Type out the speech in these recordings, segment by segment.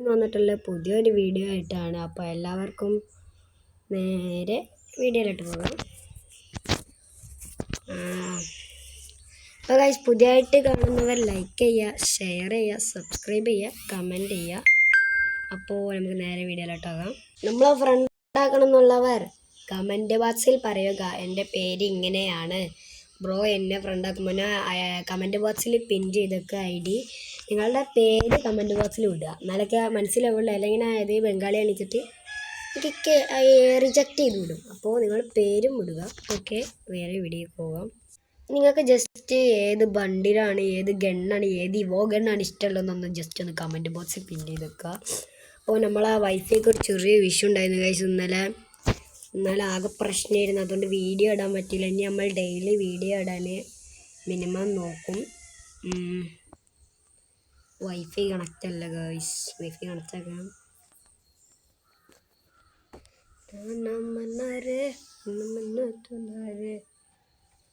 വന്നിട്ടുള്ള പുതിയൊരു വീഡിയോ ആയിട്ടാണ്. അപ്പോൾ എല്ലാവർക്കും നേരെ വീഡിയോയിലോട്ട് പോകാം. അപ്പോൾ ഗൈസ്, പുതിയതായിട്ട് കാണുന്നവർ ലൈക്ക് ചെയ്യുക, ഷെയർ ചെയ്യുക, സബ്സ്ക്രൈബ് ചെയ്യുക, കമൻറ്റ് ചെയ്യുക. അപ്പോൾ നമുക്ക് നേരെ വീഡിയോയിലോട്ടാകാം. നമ്മളെ ഫ്രണ്ടാക്കണം എന്നുള്ളവർ കമൻറ്റ് ബോക്സിൽ പറയുക, എൻ്റെ പേര് ഇങ്ങനെയാണ് ബ്രോ, എന്നെ ഫ്രണ്ടാക്കുമ്പോൾ കമൻറ്റ് ബോക്സിൽ പിൻ ചെയ്തൊക്കെ ID നിങ്ങളുടെ പേര് കമൻറ്റ് ബോക്സിൽ വിടുക. എന്നാലൊക്കെ മനസ്സിലാവുള്ളൂ. അല്ലെങ്കിൽ ഇത് ബംഗാളി അണിച്ചിട്ട് എനിക്ക് റിജക്റ്റ് ചെയ്ത് വിടും. അപ്പോൾ നിങ്ങൾ പേരും വിടുക. ഓക്കെ, വേറെ വീഡിയോ പോകാം. നിങ്ങൾക്ക് ജസ്റ്റ് ഏത് ബണ്ടിലാണ്, ഏത് ഗണ്ണാണ്, ഏത് ഇവോ ഗണ്ണാണ് ഇഷ്ടമുള്ളതെന്നൊന്ന് ജസ്റ്റ് ഒന്ന് കമൻറ്റ് ബോക്സിൽ പിൻ ചെയ്ത് വെക്കുക. അപ്പോൾ നമ്മളെ വൈഫൈക്ക് ഒരു ചെറിയ വിഷയം ഉണ്ടായിരുന്നു ഗൈസ്. ഇന്നലെ ആകെ പ്രശ്നമായിരുന്നു. അതുകൊണ്ട് വീഡിയോ ഇടാൻ പറ്റില്ല. ഇനി നമ്മൾ ഡെയിലി വീഡിയോ ഇടാൻ മിനിമം നോക്കും. വൈഫൈ കണക്റ്റ് അല്ല ഗൈസ്, വൈഫൈ കണക്റ്റ് ആക്കാം.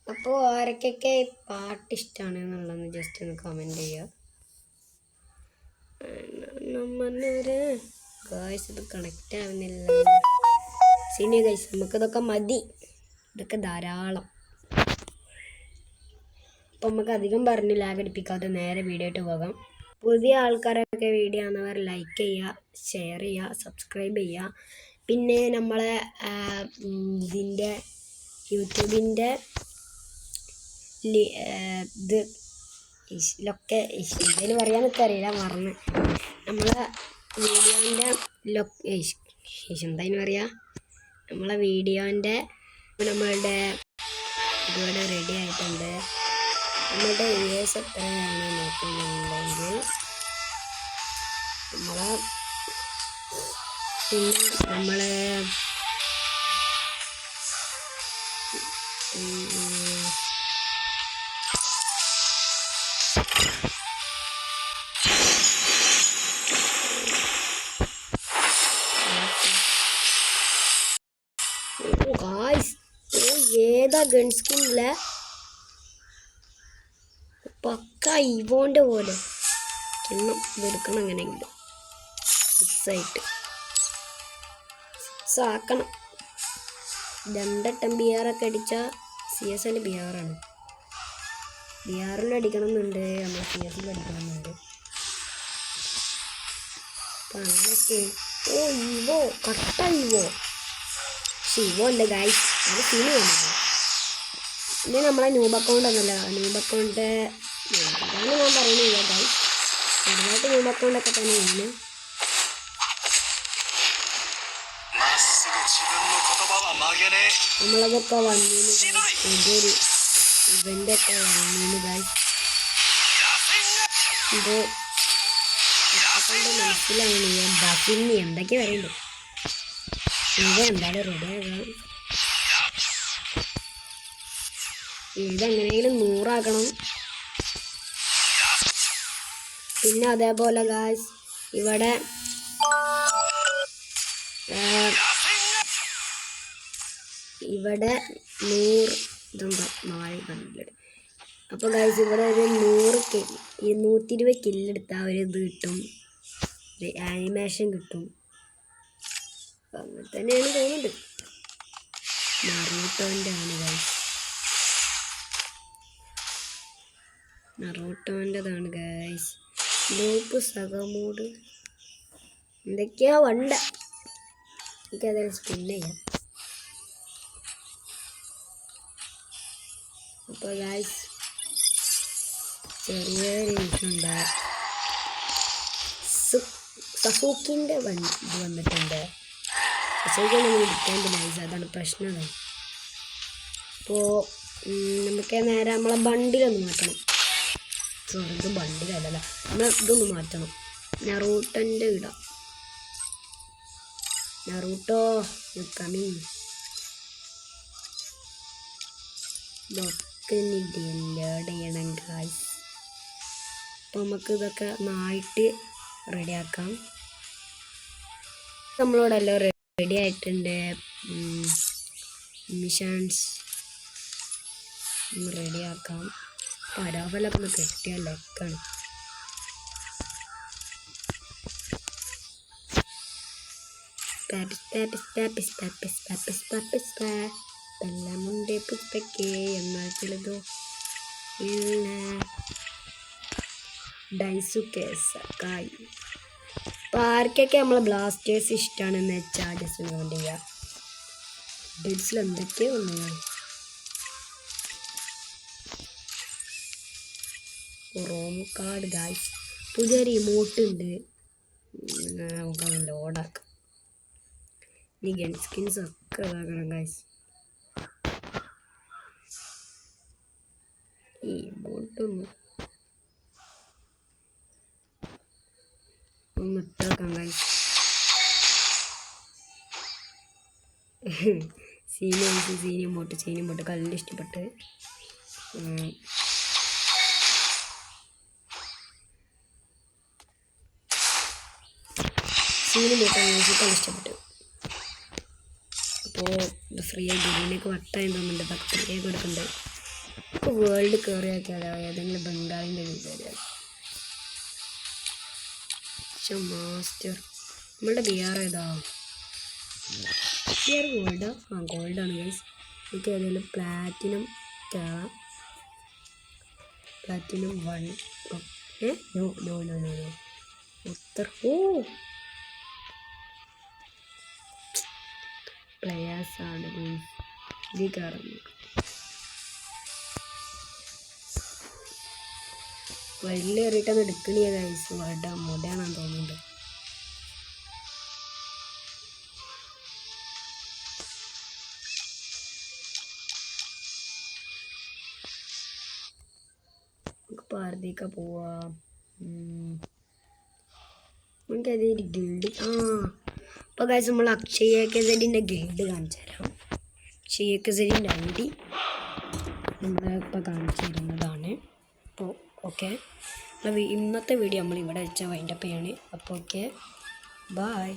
അപ്പോൾ ആരൊക്കെ പാട്ട് ഇഷ്ടമാണ് എന്നുള്ളതെന്ന് ജസ്റ്റ് ഒന്ന് കമൻറ്റ് ചെയ്യുക. ഗൈസ്, ഇത് കണക്റ്റ് ആവുന്നില്ല. ശരി ഗൈസ്, നമുക്കിതൊക്കെ മതി, ഇതൊക്കെ ധാരാളം. അപ്പം നമുക്ക് അധികം പറഞ്ഞ് ലാഗ് അടിപ്പിക്കാതെ നേരെ വീഡിയോ ആയിട്ട് പോകാം. പുതിയ ആൾക്കാരൊക്കെ വീഡിയോ ആണെന്നവർ ലൈക്ക് ചെയ്യുക, ഷെയർ ചെയ്യുക, സബ്സ്ക്രൈബ് ചെയ്യുക. പിന്നെ നമ്മളെ ഇതിൻ്റെ യൂട്യൂബിൻ്റെ ഇത് ഇതിലൊക്കെ ഇതിന് പറയാനൊക്കെ അറിയില്ല, മറന്ന്. നമ്മളെ വീഡിയോൻ്റെ എന്തായാലും പറയാ, നമ്മളെ വീഡിയോൻ്റെ നമ്മളുടെ ഇതുപോലെ റെഡി ആയിട്ടുണ്ട്. നമ്മളുടെ വ്യൂവേഴ്സ് എത്രയാണ് നോക്കുന്നുണ്ടെങ്കിൽ നമ്മളെ ഏതാ ഗൺ സ്കിന്നിലെ പക്ക ഇവോൻ്റെ പോലെ എണ്ണം വെറുക്കണം. അങ്ങനെയെങ്കിലും 6 ആയിട്ട് 6 ആക്കണം. 2 BR ഒക്കെ അടിച്ചാൽ CS BR ആണ്. BR അടിക്കണം എന്നുണ്ട്, നമ്മൾ CS അടിക്കണം എന്നുണ്ട്. അപ്പം അങ്ങനെയൊക്കെ. ഇവോ കട്ട ഇവോ, പക്ഷെ ഇവോ അല്ല ഗൈസ്, അത് സീന് വന്നത്. പിന്നെ നമ്മളെ ന്യൂബ് അക്കൗണ്ട് ഒന്നല്ല, ന്യൂബ് അക്കൗണ്ട് അതാണ് ഞാൻ പറയുന്നില്ല ഗൈസ്, ചെറുതായിട്ട് ന്യൂബ് അക്കൗണ്ടൊക്കെ തന്നെയാണ്. നമ്മളതൊക്കെ വന്നിന് ഇതൊരു ഇവൻ്റൊക്കെ വന്നിന് ഗൈസ്. ഇത് അക്കൗണ്ട് മനസ്സിലാവുന്നു. ഞാൻ ബസിന് എന്തൊക്കെ പറയുന്നുണ്ട്. ഇത് എന്തായാലും റെഡി ആകാം. ഇതെങ്ങനെയെങ്കിലും 100 ആക്കണം. പിന്നെ അതേപോലെ ഗായ്സ് ഇവിടെ ഇവിടെ 100 ഇതുണ്ടോ 4 കണ്ടില്ല. അപ്പോൾ ഗായ്സ് ഇവിടെ ഒരു 120 കില്ലെടുത്താൽ ഒരു ഇത് കിട്ടും, ഒരു ആനിമേഷൻ കിട്ടും. അങ്ങനെ തന്നെയാണ് തോന്നുന്നുണ്ട്. നറൂട്ടോൻ്റെ ആണ് ഗൈസ്, നറൂട്ടോൻ്റെതാണ് ഗൈസ്. ലൂപ്പ് സഗമോഡ് എന്തൊക്കെയാ വണ്ട, എനിക്കതിൽ സ്പിൻ ചെയ്യാം. അപ്പോൾ ഗൈസ് ചെറിയൊരു വിഷയമുണ്ട്. സസൂക്കിൻ്റെ ഇത് വന്നിട്ടുണ്ട്. സസൂക്കിനൊന്നും ഇരിക്കാണ്ട് ഗൈസ്, അതാണ് പ്രശ്നം. അപ്പോൾ നമുക്ക് നേരെ നമ്മളെ ബണ്ടിലൊന്ന് മാറ്റണം. ഇത് ബണ്ടിലല്ല, നമ്മൾ ഇതൊന്ന് മാറ്റണം. നറൂട്ടൻ്റെ ഇടാം. നറൂട്ടോ കമ്മിങ് ഇതൊക്കെ ലോഡ് ചെയ്യണം ഗായ്സ്. അപ്പോൾ നമുക്ക് ഇതൊക്കെ നന്നായിട്ട് റെഡിയാക്കാം. നമ്മളോടെല്ലാം റെഡി ആയിട്ടുണ്ട്. മിഷൻസ് റെഡിയാക്കാം. പരാവലൊക്കെ ഒന്ന് കെട്ടിയാൽ ലെക്കാണ്. എല്ലാമുണ്ട് പുഷ്പക്കേ എന്നാൽ ചിലതോ ഇല്ല. ഡൈസുക്കേസ് കായ്. അപ്പോൾ ആർക്കൊക്കെ നമ്മളെ ബ്ലാസ്റ്റേഴ്സ് ഇഷ്ടമാണെന്ന് വെച്ചാൽ ജസ്റ്റ് കമൻറ്റ് ചെയ്യുക. ഡെഡ്സിൽ എന്തൊക്കെയോ ഒന്നുമാണ്. റോം കാർഡ് ഗായ്സ്, പുതിയൊരു ഇമോട്ട് ഉണ്ട്, നമുക്കത് ലോഡാക്കാം. ഈ ഗൺ സ്കിൻസ് ഒക്കെ ഇതാക്കണം ഗായ്സ്. ഈ ഇമോട്ടൊന്ന് ഇട്ടാക്കാം ഗായ്സ്. സീനിയം പോട്ട് കല്ലിൻ്റെ ഇഷ്ടപ്പെട്ട്. സീനിയം പോട്ട് മ്യൂസിക്കാണ് ഇഷ്ടപ്പെട്ടു. അപ്പോൾ ഇത് ഫ്രീ ആയിട്ട് ഇതിനൊക്കെ വട്ടായി തോന്നുന്നുണ്ട്. ഇതൊക്കെ ഫ്രീ ആയി കൊടുക്കുന്നുണ്ട്. ഇപ്പോൾ വേൾഡ് കയറിയാക്കിയാലോ ഏതെങ്കിലും ബംഗാളിൻ്റെ വീട്ടുകാർ. മാസ്റ്റർ നമ്മളുടെ ബിആർ ഏതാ? BR Golda? ഗോൾഡാണ് ഗൈസ്. നമുക്ക് ഏതെങ്കിലും പ്ലാറ്റിനം കയറാം. പ്ലാറ്റിനം 1. നോ ഉത്തർ. പ്ലെയേഴ്സാണ് ഇതിൽ കയറുന്നത്. വലിയ കയറിയിട്ടൊന്നും എടുക്കണിയ ഗൈസ്. മുടയാണെന്ന് തോന്നുന്നുണ്ട്. നമുക്ക് പാർത്തിക്ക പോവാം. നമുക്ക് അതൊരു ഗിൽഡ്. അപ്പോൾ ഗൈസ് നമ്മൾ അക്ഷയക്കെസഡിൻ്റെ ഗിൽഡ് കാണിച്ചു തരാം. അക്ഷയക്കെസഡിൻ്റെ ID നമ്മളിപ്പോൾ കാണിച്ചു തരുന്നതാണ്. അപ്പോൾ ഓക്കെ, ഇന്നത്തെ വീഡിയോ നമ്മൾ ഇവിടെ വെച്ച വൈൻഡപ്പ് ചെയ്യാണ്. അപ്പോൾ ഓക്കെ, ബൈ.